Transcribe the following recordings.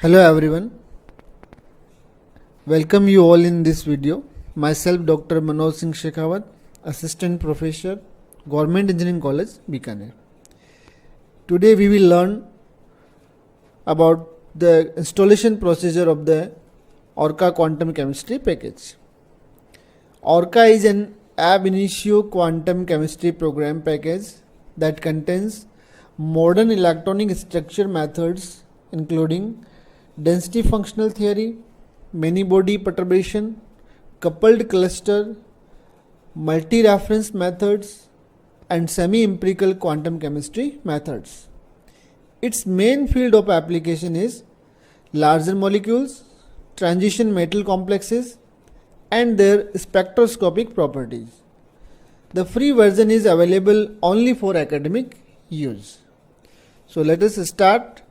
Hello everyone, welcome you all in this video. Myself Dr. Manoj Singh Shekhawat, Assistant Professor, Government Engineering College, Bikaner. Today we will learn about the installation procedure of the ORCA quantum chemistry package. ORCA is an ab initio quantum chemistry program package that contains modern electronic structure methods including density functional theory, many body perturbation, coupled cluster, multi-reference methods, and semi-empirical quantum chemistry methods. Its main field of application is larger molecules, transition metal complexes, and their spectroscopic properties. The free version is available only for academic use. So let us start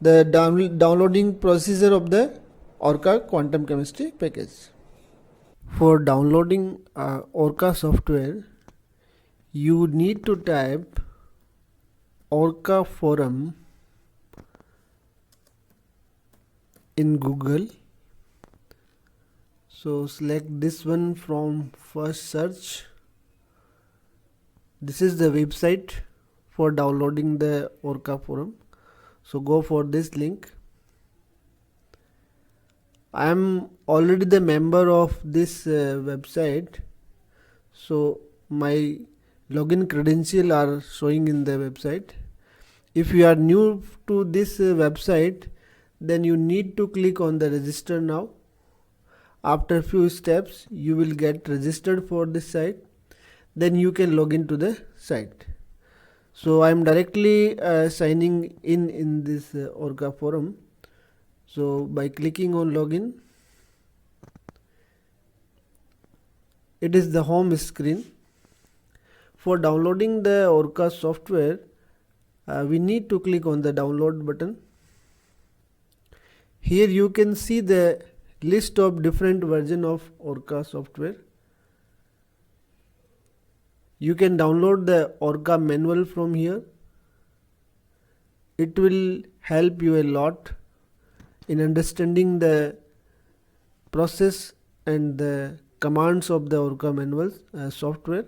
the downloading procedure of the ORCA quantum chemistry package. For downloading ORCA software, you need to type ORCA forum in Google. So select this one from first search. This is the website for downloading the ORCA forum. So go for this link. I am already the member of this website, so my login credentials are showing in the website. If you are new to this website, then you need to click on the register now. After a few steps, you will get registered for this site. Then you can log into the site. So I am directly signing in this ORCA forum. So by clicking on login, it is the home screen. For downloading the ORCA software, we need to click on the download button. Here you can see the list of different versions of ORCA software. You can download the ORCA manual from here. It will help you a lot in understanding the process and the commands of the ORCA manuals software.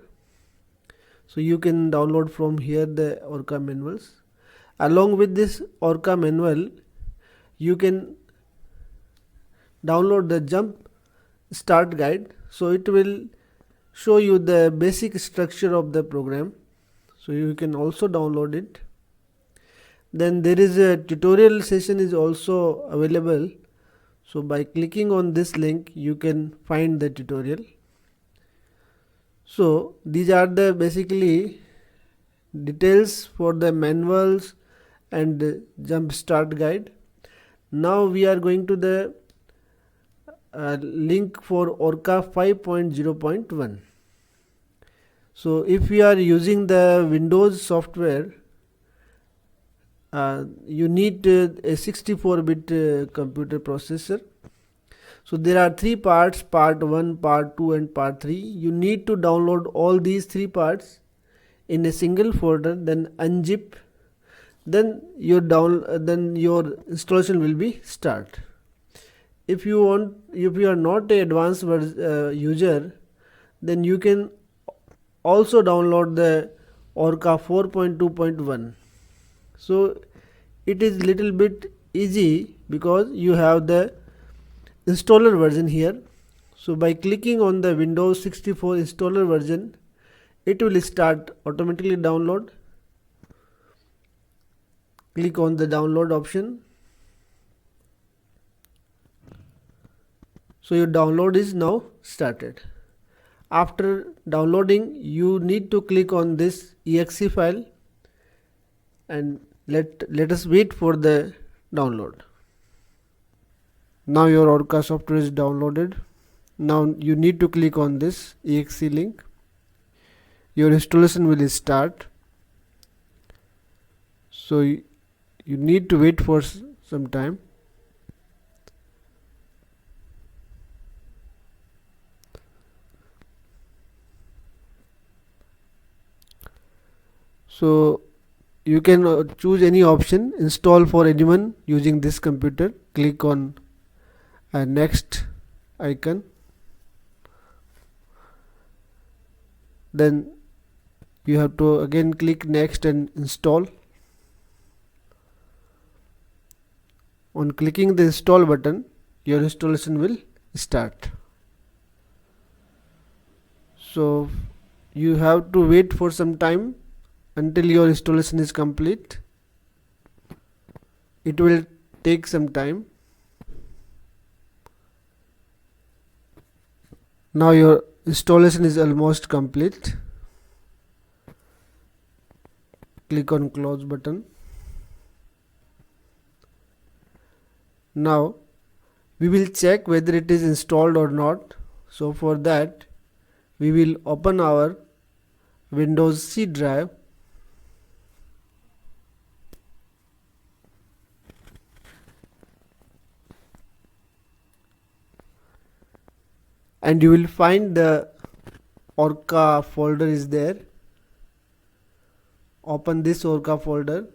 So you can download from here the ORCA manuals. Along with this ORCA manual, you can download the jump start guide. So it will show you the basic structure of the program. So you can also download it. Then there is a tutorial session is also available. So by clicking on this link, you can find the tutorial. So these are the basically details for the manuals and jump start guide. Now we are going to the link for ORCA 5.0.1. So if we are using the Windows software, you need a 64-bit computer processor. So there are three parts, part 1, part 2 and part 3. You need to download all these three parts in a single folder, then unzip, then your installation will be start. If you are not an advanced user, then you can also download the ORCA 4.2.1. So it is little bit easy because you have the installer version here. So by clicking on the Windows 64 installer version, it will start automatically download. Click on the download option. So your download is now started. After downloading, you need to click on this exe file and let us wait for the download. Now your ORCA software is downloaded. Now you need to click on this exe link. Your installation will start. So you need to wait for some time. So you can choose any option, install for anyone using this computer. Click on next icon, then you have to again click next and install. On clicking the install button, your installation will start. So you have to wait for some time until your installation is complete. It will take some time. Now your installation is almost complete. Click on close button. Now we will check whether it is installed or not. So for that we will open our Windows C drive. And you will find the ORCA folder is there. Open this ORCA folder.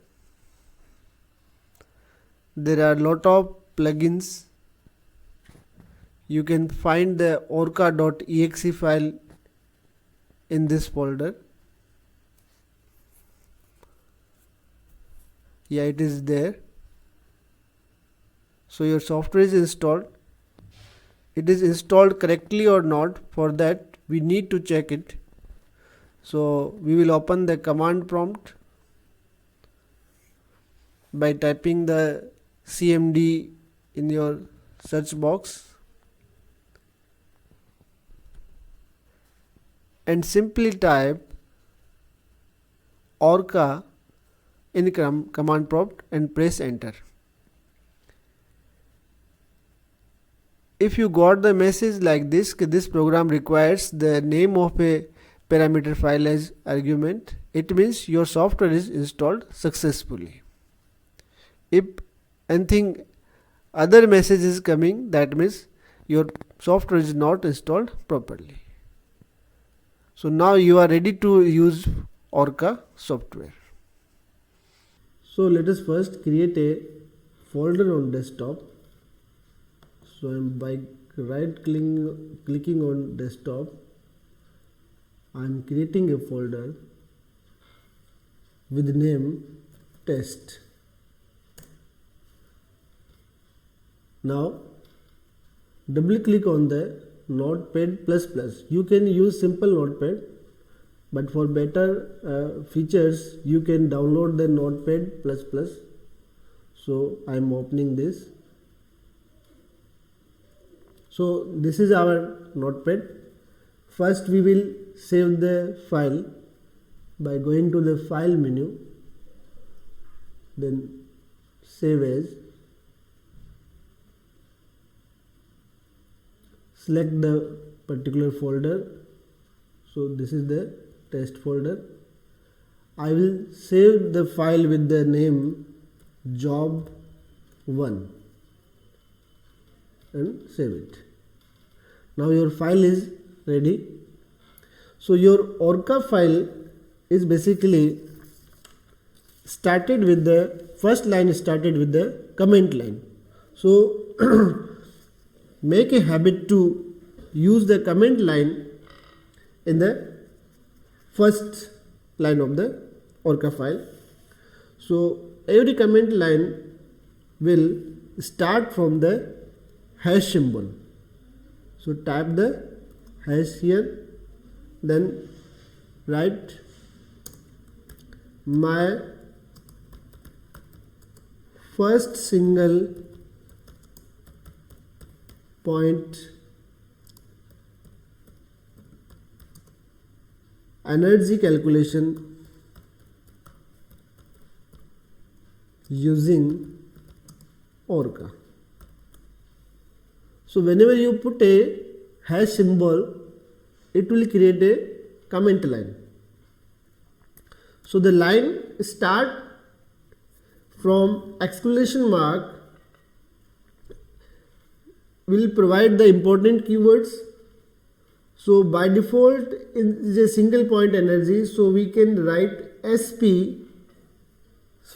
There are a lot of plugins. You can find the orca.exe file in this folder. Yeah, it is there. So your software is installed. It is installed correctly or not. For that we need to check it. So we will open the command prompt by typing the CMD in your search box and simply type ORCA in command prompt and press enter. If you got the message like this program requires the name of a parameter file as argument, it means your software is installed successfully. If anything other message is coming, that means your software is not installed properly. So now you are ready to use ORCA software. So let us first create a folder on desktop. So I am by right clicking on desktop, I am creating a folder with name test. Now double click on the Notepad++. You can use simple Notepad, but for better features you can download the Notepad++. So I am opening this. So this is our Notepad. First we will save the file by going to the file menu, then save as, select the particular folder. So this is the test folder. I will save the file with the name job1 and save it. Now your file is ready. So your ORCA file is basically started with the first line started with the comment line. So make a habit to use the comment line in the first line of the ORCA file. So every comment line will start from the hash symbol. So type the hash here, then write my first single point energy calculation using ORCA. So whenever you put a hash symbol, it will create a comment line. So the line start from exclamation mark will provide the important keywords. So by default it is a single point energy, so we can write SP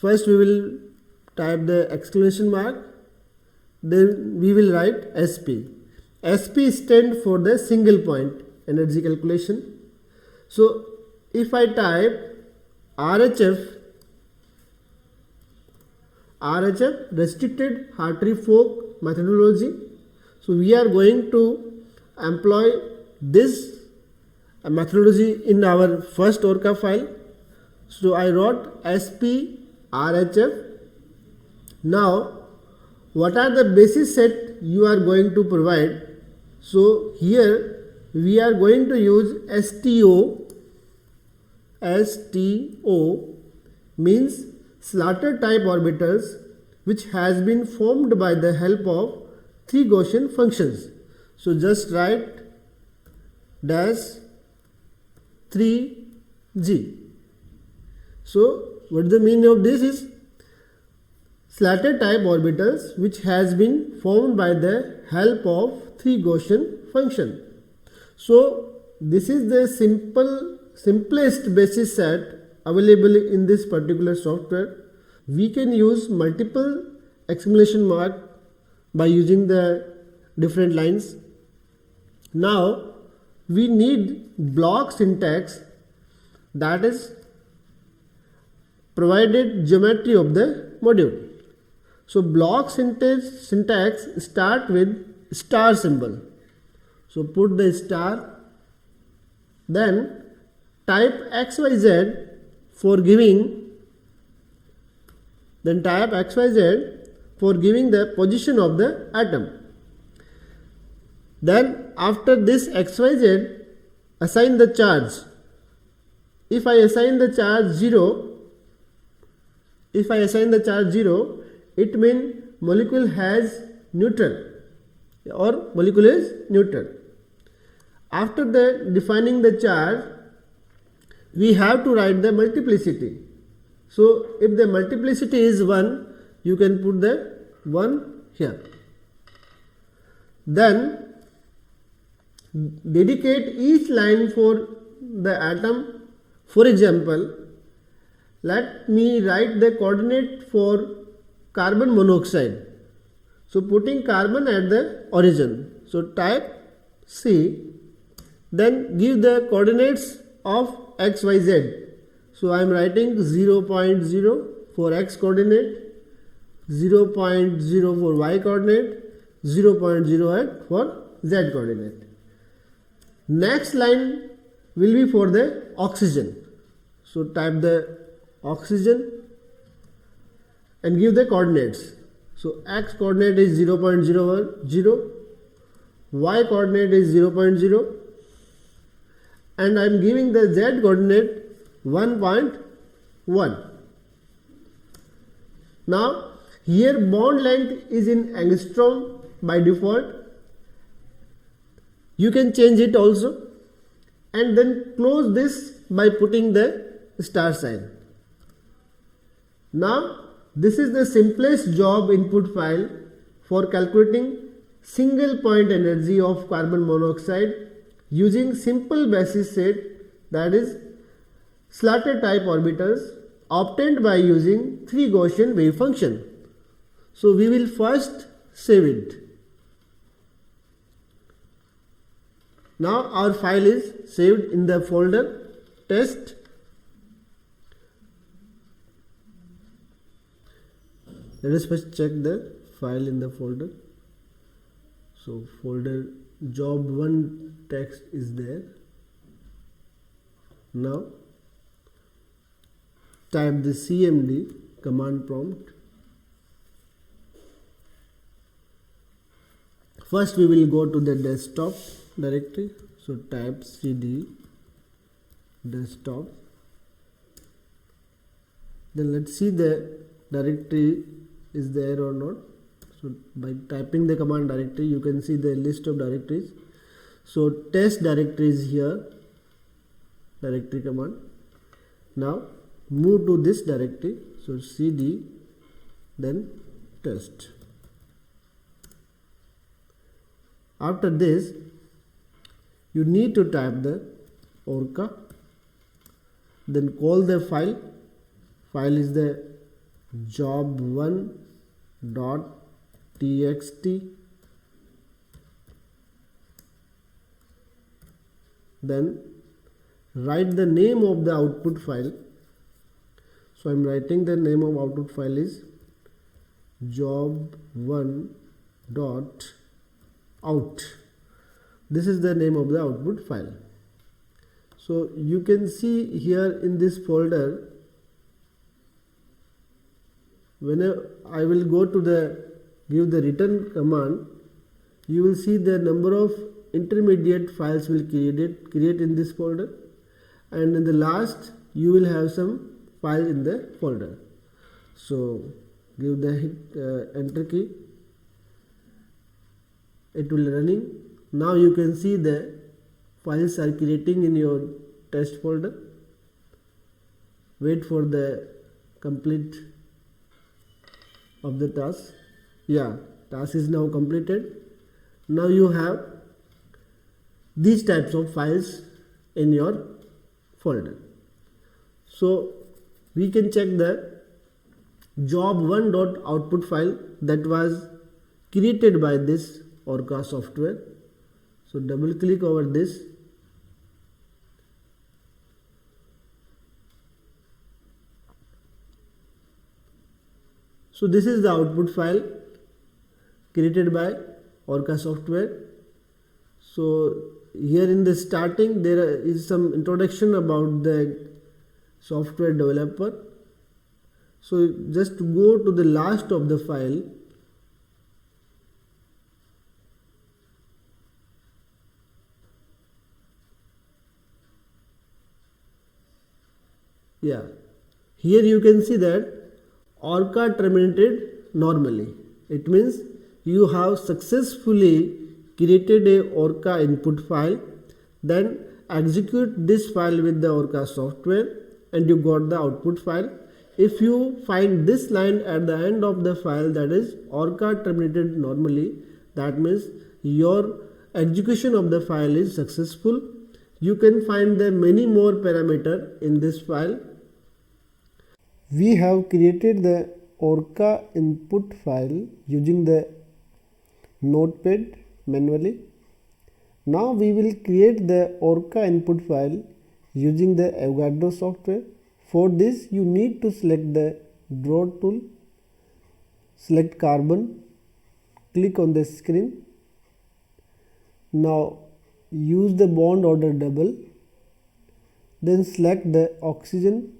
First we will type the exclamation mark, then we will write SP. SP stands for the single point energy calculation. So if I type RHF restricted Hartree Fock methodology, so we are going to employ this methodology in our first ORCA file. So I wrote SP RHF. Now what are the basis set you are going to provide? So here we are going to use STO. STO means Slater type orbitals which has been formed by the help of three Gaussian functions. So just write dash 3G. So what the meaning of this is? Slater type orbitals which has been formed by the help of three Gaussian function. So this is the simplest basis set available in this particular software. We can use multiple exclamation mark by using the different lines. Now we need block syntax, that is provided geometry of the module. So block syntax start with star symbol. So put the star, then type XYZ for giving, the position of the atom. Then after this XYZ, assign the charge. If I assign the charge 0, it means molecule has neutral or molecule is neutral. After that, defining the charge, we have to write the multiplicity. So if the multiplicity is 1, you can put the 1 here. Then dedicate each line for the atom. For example, let me write the coordinate for carbon monoxide. So putting carbon at the origin. So type C, then give the coordinates of XYZ. So I am writing 0.0 for X coordinate, 0.0 for Y coordinate, 0.08 for Z coordinate. Next line will be for the oxygen. So type the oxygen and give the coordinates. So X coordinate is 0.0, Y coordinate is 0.0, and I am giving the Z coordinate 1.1. Now here bond length is in angstrom by default. You can change it also, and then close this by putting the star sign. Now this is the simplest job input file for calculating single point energy of carbon monoxide using simple basis set, that is Slater type orbitals obtained by using three Gaussian wave function. So we will first save it. Now our file is saved in the folder test. Let us first check the file in the folder. So folder job 1 text is there. Now type the cmd command prompt. First we will go to the desktop directory. So type cd desktop. Then let's see the directory is there or not. So by typing the command directory, you can see the list of directories. So test directory is here, directory command. Now move to this directory. So cd then test. After this, you need to type the ORCA, then call the file. File is the job1.txt, then write the name of the output file. So I am writing the name of output file is job1.out. This is the name of the output file. So you can see here in this folder, whenever I will go to give the return command, you will see the number of intermediate files will create in this folder, and in the last you will have some file in the folder. So give the enter key, it will running. Now you can see the files are creating in your test folder. Wait for the complete of the task. Yeah, task is now completed. Now you have these types of files in your folder. So we can check the job1.output file that was created by this ORCA software. So double click over this. So this is the output file created by ORCA software. So here in the starting there is some introduction about the software developer. So just go to the last of the file. Yeah, here you can see that ORCA terminated normally. It means you have successfully created a ORCA input file, then execute this file with the ORCA software and you got the output file. If you find this line at the end of the file, that is ORCA terminated normally, that means your execution of the file is successful. You can find the many more parameters in this file. We have created the ORCA input file using the Notepad manually. Now we will create the ORCA input file using the Avogadro software. For this you need to select the draw tool, select carbon, click on the screen. Now use the bond order double, then select the oxygen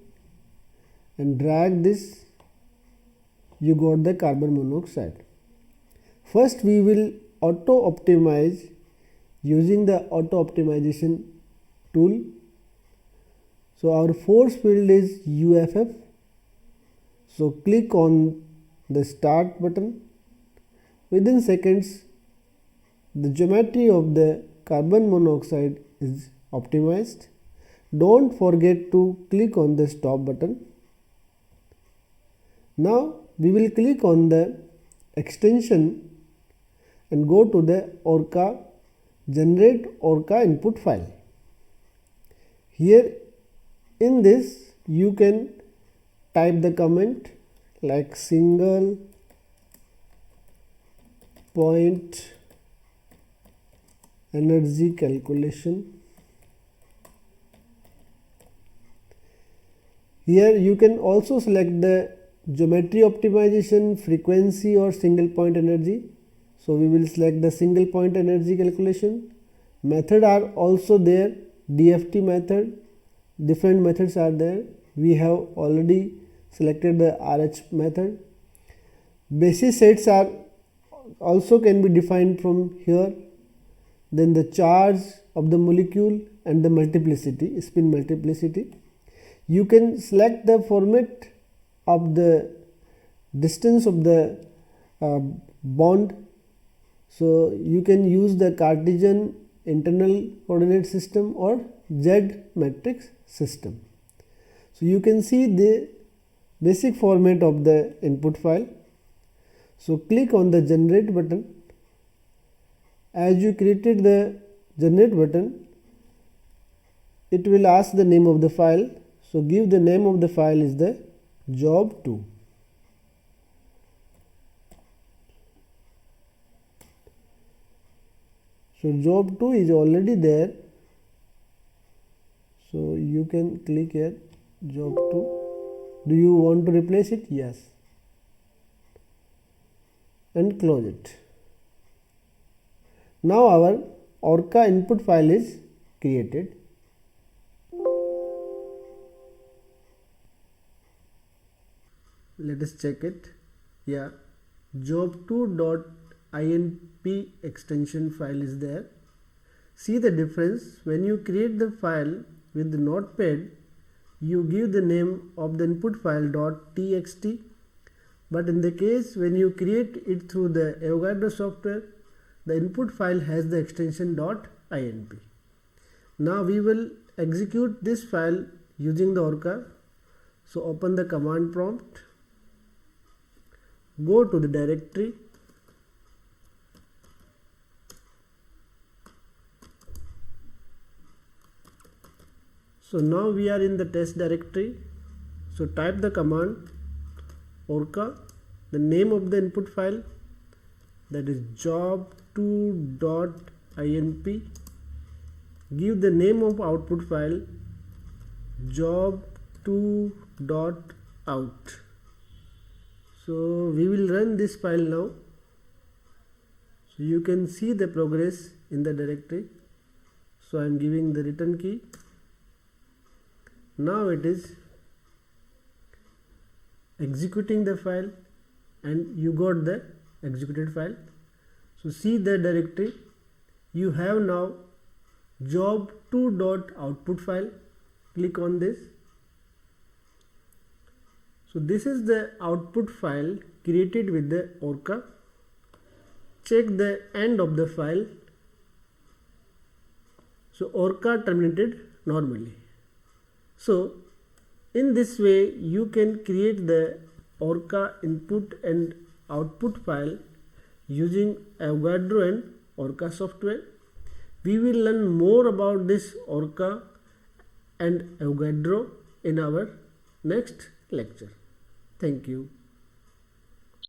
and drag this, you got the carbon monoxide. First we will auto optimize using the auto optimization tool. So our force field is UFF. So click on the start button. Within seconds the geometry of the carbon monoxide is optimized. Don't forget to click on the stop button. Now we will click on the extension and go to the ORCA, generate ORCA input file. Here in this you can type the comment like single point energy calculation. Here you can also select the geometry optimization, frequency or single point energy. So we will select the single point energy calculation. Method are also there, DFT method, different methods are there. We have already selected the RH method. Basis sets are also can be defined from here. Then the charge of the molecule and the multiplicity, spin multiplicity. You can select the format of the distance of the bond. So you can use the Cartesian internal coordinate system or Z matrix system. So you can see the basic format of the input file. So click on the generate button. As you created the generate button, it will ask the name of the file. So give the name of the file is the job2. So job 2 is already there. So you can click here, job 2. Do you want to replace it? Yes. And close it. Now our ORCA input file is created. Let us check it. Yeah, job2.inp extension file is there. See the difference. When you create the file with the Notepad, you give the name of the input file .txt, but in the case when you create it through the Avogadro software, the input file has the extension .inp. Now we will execute this file using the ORCA. So open the command prompt, go to the directory, so now we are in the test directory. So type the command ORCA, the name of the input file, that is job2.inp, give the name of output file job2.out. So we will run this file now. So you can see the progress in the directory. So I am giving the return key. Now it is executing the file and you got the executed file. So see the directory. You have now job2.output file. Click on this. So this is the output file created with the ORCA. Check the end of the file. So ORCA terminated normally. So in this way you can create the ORCA input and output file using Avogadro and ORCA software. We will learn more about this ORCA and Avogadro in our next lecture. Thank you.